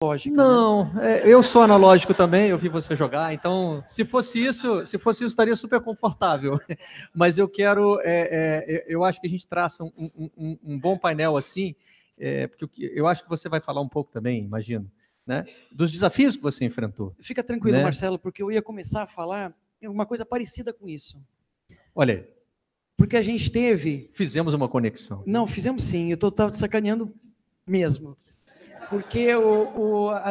lógica, né? Não, eu sou analógico também, eu vi você jogar, então, se fosse isso, estaria super confortável. Mas eu quero, eu acho que a gente traça um bom painel assim, porque eu acho que você vai falar um pouco também, imagino, né, dos desafios que você enfrentou. Fica tranquilo, né? Marcelo, porque eu ia começar a falar uma coisa parecida com isso. Olha aí. Porque a gente teve... Fizemos uma conexão. Não, fizemos sim, eu estou sacaneando mesmo. Porque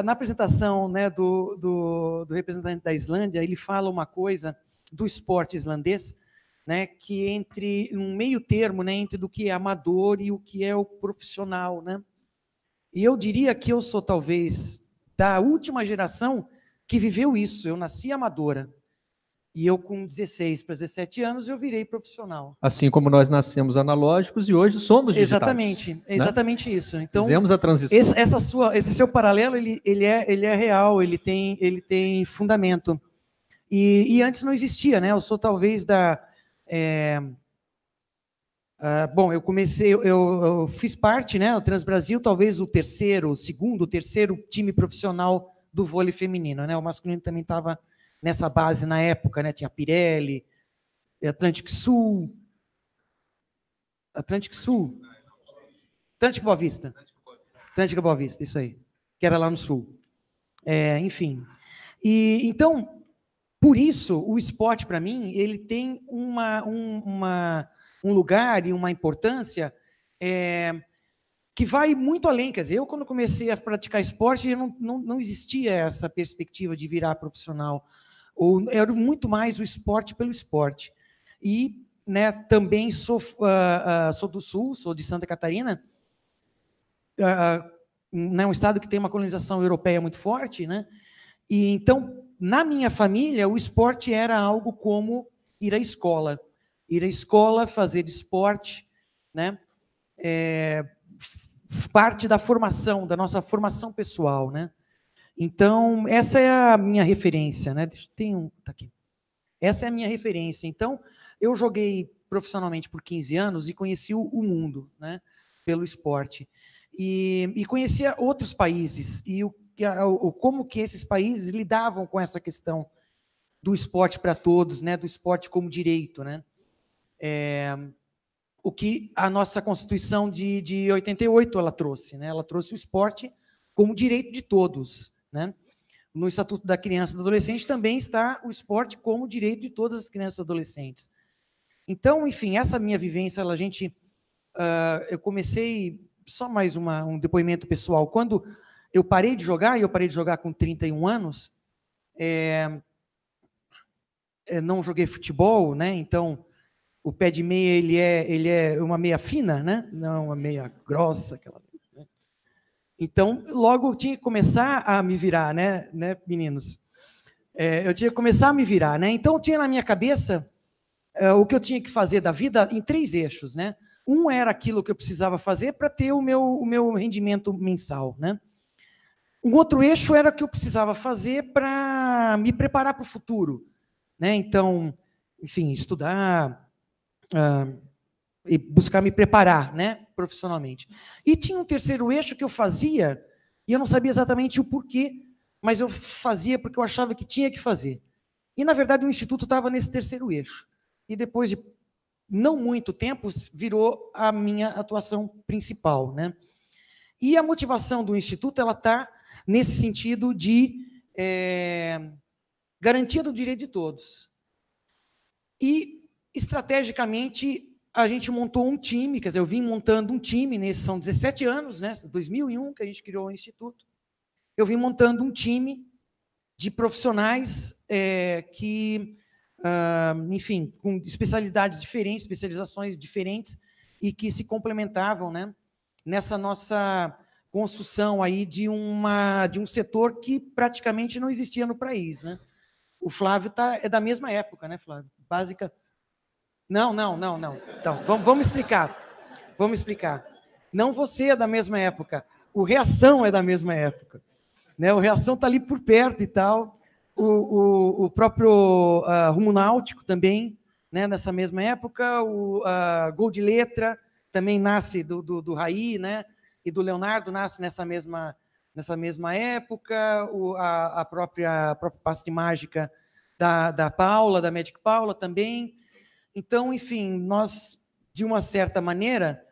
na apresentação, né, do representante da Islândia, ele fala uma coisa do esporte islandês, né, que entre um meio termo, né, entre do que é amador e o que é o profissional, né? E eu diria que eu sou talvez da última geração que viveu isso. Eu nasci amadora. E eu, com 16 para 17 anos, eu virei profissional. Assim como nós nascemos analógicos e hoje somos digitais. Exatamente, exatamente, né? Isso. Então, fizemos a transição. Esse seu paralelo, ele é real, ele tem fundamento. E antes não existia, né? Eu sou talvez da... bom, eu fiz parte, né? O Transbrasil, talvez o terceiro time profissional do vôlei feminino, né? O masculino também estava nessa base na época, né? Tinha Pirelli, Atlântico Boa Vista, isso aí, que era lá no sul. Enfim. E então, por isso, o esporte, para mim, ele tem um lugar e uma importância que vai muito além. Quer dizer, eu, quando comecei a praticar esporte, não existia essa perspectiva de virar profissional. Ou era muito mais o esporte pelo esporte. E, né, também sou do Sul, sou de Santa Catarina, né, um estado que tem uma colonização europeia muito forte, né? E então, na minha família, o esporte era algo como ir à escola. Ir à escola, fazer esporte, né? Parte da formação, da nossa formação pessoal, né? Então, essa é a minha referência, né? Tá aqui. Essa é a minha referência. Então, eu joguei profissionalmente por 15 anos e conheci o mundo, né? Pelo esporte. E conhecia outros países e como que esses países lidavam com essa questão do esporte para todos, né? Do esporte como direito, né? O que a nossa Constituição de 88 ela trouxe, né? Ela trouxe o esporte como direito de todos, né? No Estatuto da Criança e do Adolescente também está o esporte como direito de todas as crianças e adolescentes. Então, enfim, essa minha vivência, eu comecei, só mais um depoimento pessoal, quando eu parei de jogar, e eu parei de jogar com 31 anos, não joguei futebol, né? Então, o pé de meia, ele é uma meia fina, né? Não uma meia grossa, aquela... Então, logo eu tinha que começar a me virar, né meninos? Eu tinha que começar a me virar, né? Então, eu tinha na minha cabeça o que eu tinha que fazer da vida em 3 eixos, né? Um era aquilo que eu precisava fazer para ter o meu rendimento mensal, né? Um outro eixo era o que eu precisava fazer para me preparar para o futuro, né? Então, enfim, estudar e buscar me preparar, né, profissionalmente. E tinha um terceiro eixo que eu fazia, e eu não sabia exatamente o porquê, mas eu fazia porque eu achava que tinha que fazer. E, na verdade, o Instituto estava nesse terceiro eixo. E depois de não muito tempo, virou a minha atuação principal, né? E a motivação do Instituto ela está nesse sentido de garantia do direito de todos. E, estrategicamente, a gente montou um time, quer dizer, eu vim montando um time, são 17 anos, né? 2001 que a gente criou o Instituto. Eu vim montando um time de profissionais enfim, com especialidades diferentes, especializações diferentes, e que se complementavam, né, nessa nossa construção aí de um setor que praticamente não existia no país, né? O Flávio é da mesma época, né, Flávio? Básica. Não. Então, vamos explicar. Não você é da mesma época. O Reação é da mesma época, né? O Reação está ali por perto e tal. O próprio Rumo Náutico também, né? Nessa mesma época. O Gol de Letra também nasce do Raí, né? E do Leonardo nasce nessa mesma nessa mesma época, a própria passe de mágica da Paula, da Magic Paula também. Então, enfim, nós, de uma certa maneira,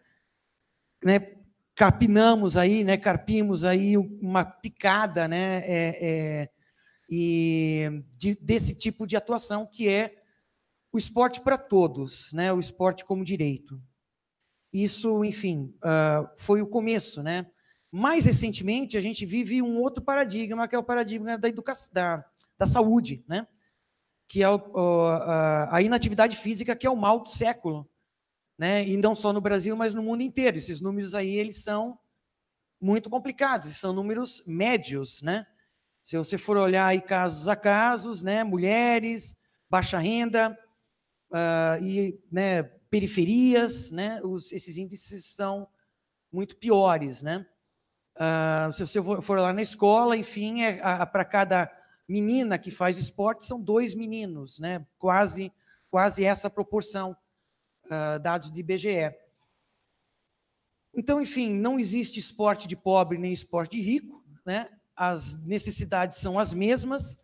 né, carpimos aí uma picada, né, desse tipo de atuação, que é o esporte para todos, né, o esporte como direito. Isso, enfim, foi o começo, né? Mais recentemente, a gente vive um outro paradigma, que é o paradigma da educação, da saúde, né? Que é a inatividade física, que é o mal do século, né? E não só no Brasil, mas no mundo inteiro. Esses números aí, eles são muito complicados, são números médios, né? Se você for olhar aí casos a casos, né? Mulheres, baixa renda, e, né, periferias, né? Esses índices são muito piores, né? Se você for lá na escola, enfim, para cada menina que faz esporte, são 2 meninos, né? Quase essa proporção, dados de IBGE. Então, enfim, não existe esporte de pobre nem esporte de rico, né? As necessidades são as mesmas,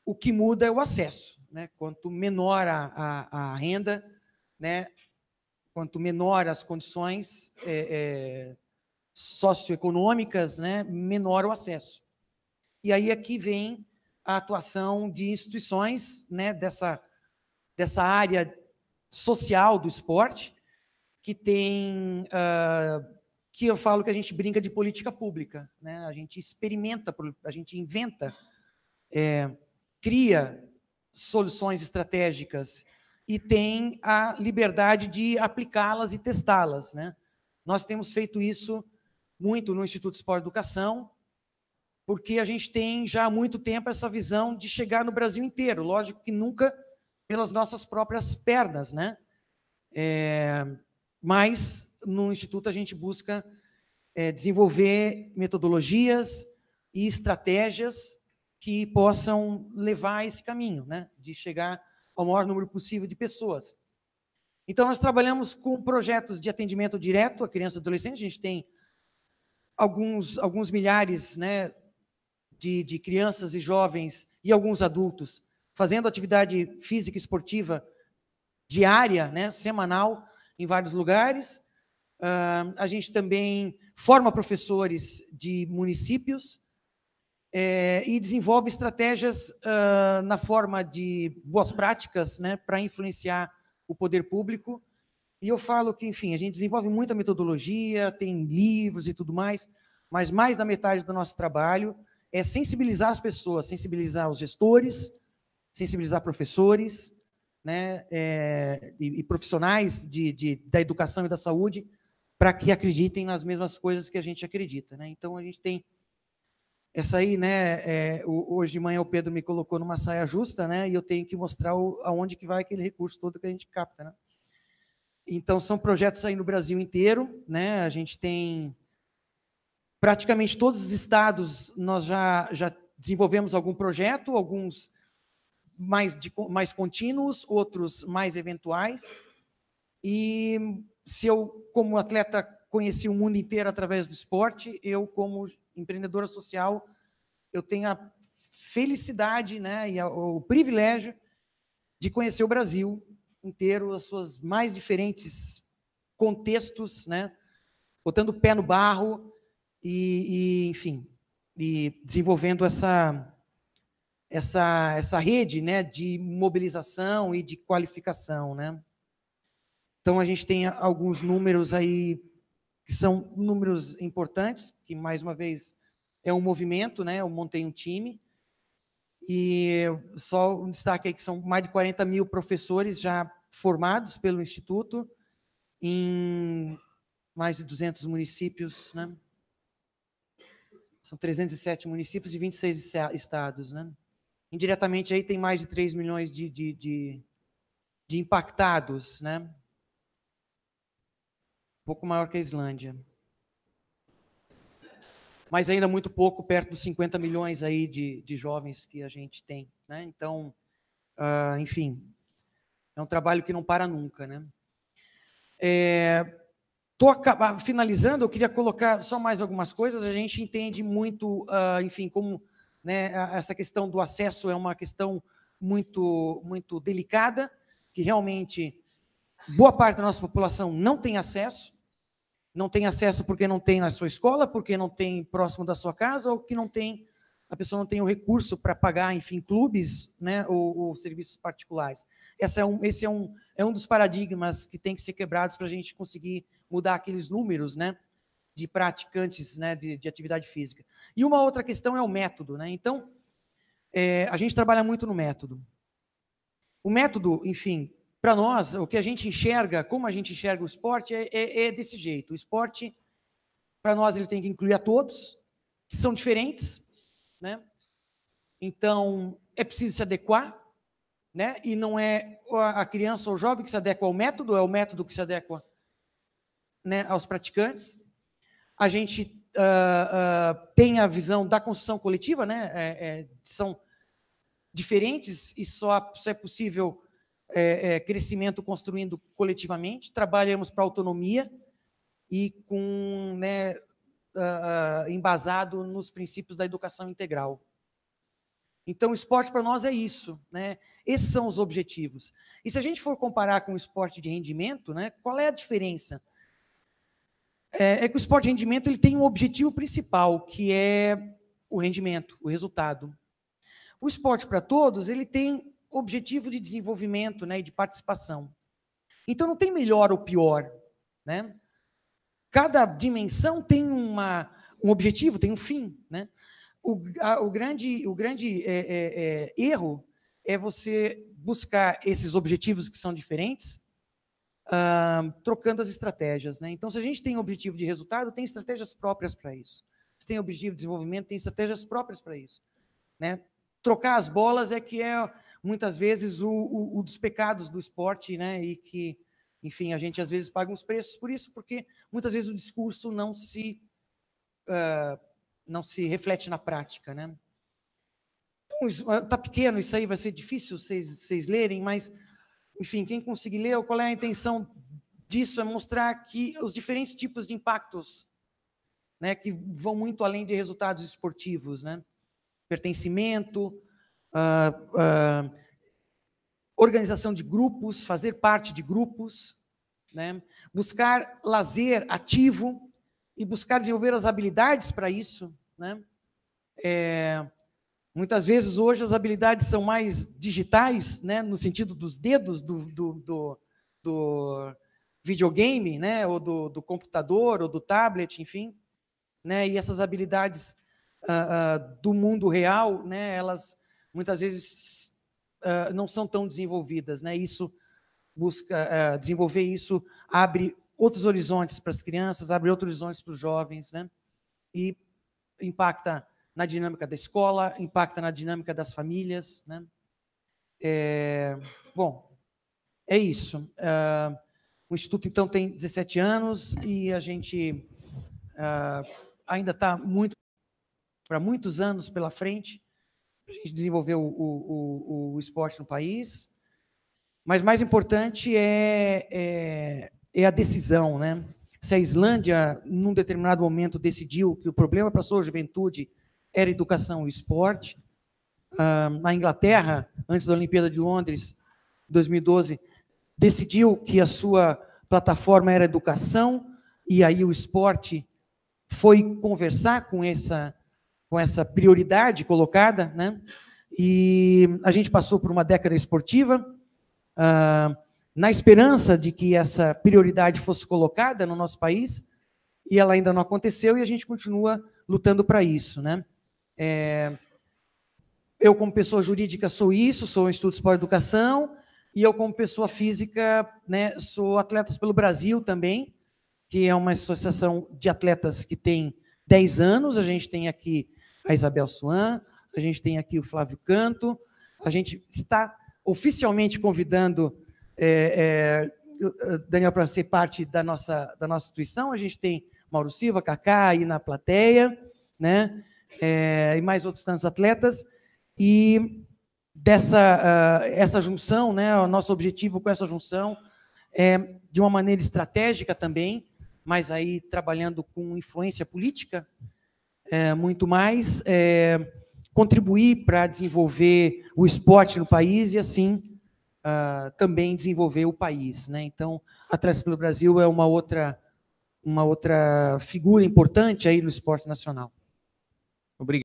o que muda é o acesso, né? Quanto menor a renda, né? Quanto menor as condições socioeconômicas, né? Menor o acesso. E aí aqui vem a atuação de instituições, né? Dessa área social do esporte, que tem, que eu falo que a gente brinca de política pública, né? A gente experimenta, a gente inventa, cria soluções estratégicas e tem a liberdade de aplicá-las e testá-las, né? Nós temos feito isso muito no Instituto Esporte e Educação, porque a gente tem já há muito tempo essa visão de chegar no Brasil inteiro, lógico que nunca pelas nossas próprias pernas, né? Mas no Instituto a gente busca desenvolver metodologias e estratégias que possam levar a esse caminho, né? De chegar ao maior número possível de pessoas. Então, nós trabalhamos com projetos de atendimento direto a crianças e adolescentes. A gente tem alguns milhares, né, de crianças e jovens e alguns adultos fazendo atividade física e esportiva diária, né, semanal, em vários lugares. A gente também forma professores de municípios e desenvolve estratégias na forma de boas práticas, né, para influenciar o poder público. E eu falo que, enfim, a gente desenvolve muita metodologia, tem livros e tudo mais, mas mais da metade do nosso trabalho é sensibilizar as pessoas, sensibilizar os gestores, sensibilizar professores, né, e profissionais da educação e da saúde, para que acreditem nas mesmas coisas que a gente acredita, né? Então, a gente tem essa aí, né, hoje de manhã o Pedro me colocou numa saia justa, né, e eu tenho que mostrar aonde que vai aquele recurso todo que a gente capta, né? Então, são projetos aí no Brasil inteiro, né? A gente tem praticamente todos os estados, nós já desenvolvemos algum projeto, alguns mais contínuos, outros mais eventuais. E se eu, como atleta, conheci o mundo inteiro através do esporte, eu, como empreendedora social, eu tenho a felicidade, né, e o privilégio de conhecer o Brasil inteiro, as suas mais diferentes contextos, né, botando o pé no barro enfim, e desenvolvendo essa rede, né, de mobilização e de qualificação, né. Então, a gente tem alguns números aí que são números importantes, que, mais uma vez, é um movimento, né? Eu montei um time, e só um destaque aí que são mais de 40 mil professores já formados pelo Instituto, em mais de 200 municípios, né? São 307 municípios e 26 estados, né? Indiretamente, aí tem mais de 3 milhões de impactados, né? Um pouco maior que a Islândia. Mas ainda muito pouco, perto dos 50 milhões aí de jovens que a gente tem, né? Então, enfim, é um trabalho que não para nunca, né? finalizando, eu queria colocar só mais algumas coisas. A gente entende muito, enfim, como, né, essa questão do acesso é uma questão muito, muito delicada, que realmente boa parte da nossa população não tem acesso porque não tem na sua escola, porque não tem próximo da sua casa, ou que a pessoa não tem o recurso para pagar, enfim, clubes, né, ou serviços particulares. Esse é um dos paradigmas que tem que ser quebrados para a gente conseguir mudar aqueles números, né, de praticantes, né, de atividade física. E uma outra questão é o método, né? Então, a gente trabalha muito no método. O método, enfim, para nós, o que a gente enxerga, como a gente enxerga o esporte, é desse jeito. O esporte, para nós, ele tem que incluir a todos, que são diferentes, né? Então, é preciso se adequar, né? E não é a criança ou o jovem que se adequa ao método, é o método que se adequa, né, aos praticantes. A gente tem a visão da construção coletiva, né? São diferentes e só é possível crescimento construindo coletivamente. Trabalhamos para autonomia e com, né, embasado nos princípios da educação integral. Então, o esporte para nós é isso, né? Esses são os objetivos. E se a gente for comparar com o esporte de rendimento, né, qual é a diferença? Que o esporte de rendimento ele tem um objetivo principal, que é o rendimento, o resultado. O esporte para todos ele tem objetivo de desenvolvimento, né, e de participação. Então, não tem melhor ou pior, né? Cada dimensão tem um objetivo, tem um fim, né? O grande erro é você buscar esses objetivos que são diferentes, trocando as estratégias, né? Então, se a gente tem objetivo de resultado, tem estratégias próprias para isso. Se tem objetivo de desenvolvimento, tem estratégias próprias para isso, né? Trocar as bolas que é muitas vezes um dos pecados do esporte, né? E que, enfim, a gente às vezes paga uns preços por isso, porque muitas vezes o discurso não se reflete na prática, né? Então, tá pequeno, isso aí vai ser difícil vocês lerem, mas, enfim, quem conseguir ler, qual é a intenção disso? É mostrar que os diferentes tipos de impactos, né, que vão muito além de resultados esportivos, né? Pertencimento, organização de grupos, fazer parte de grupos, né? Buscar lazer ativo e buscar desenvolver as habilidades para isso, né? Muitas vezes hoje as habilidades são mais digitais, né, no sentido dos dedos do videogame, né, ou do computador ou do tablet, enfim, né? E essas habilidades do mundo real, né, elas muitas vezes não são tão desenvolvidas, né? Isso busca desenvolver isso, abre outros horizontes para as crianças, abre outros horizontes para os jovens, né? E impacta na dinâmica da escola, impacta na dinâmica das famílias, né? Bom, é isso. O Instituto, então, tem 17 anos e a gente ainda está para muitos anos pela frente, para a gente desenvolver o esporte no país. Mas mais importante é a decisão, né? Se a Islândia, num determinado momento, decidiu que o problema para a sua juventude era educação e esporte, na Inglaterra, antes da Olimpíada de Londres, 2012, decidiu que a sua plataforma era educação, e aí o esporte foi conversar com essa prioridade colocada, né? E a gente passou por uma década esportiva, na esperança de que essa prioridade fosse colocada no nosso país, e ela ainda não aconteceu, e a gente continua lutando para isso, né? Eu, como pessoa jurídica, sou o Instituto Esporte e Educação, e eu, como pessoa física, né, sou Atletas pelo Brasil também, que é uma associação de atletas que tem 10 anos. A gente tem aqui a Isabel Swan, a gente tem aqui o Flávio Canto, a gente está oficialmente convidando Daniel para ser parte da nossa instituição. A gente tem Mauro Silva, Kaká aí na plateia, né? E mais outros tantos atletas, e essa junção, né, o nosso objetivo com essa junção é, de uma maneira estratégica também, mas aí trabalhando com influência política, muito mais, contribuir para desenvolver o esporte no país e, assim, também desenvolver o país, né? Então, Atletas pelo Brasil é uma outra figura importante aí no esporte nacional. Obrigado.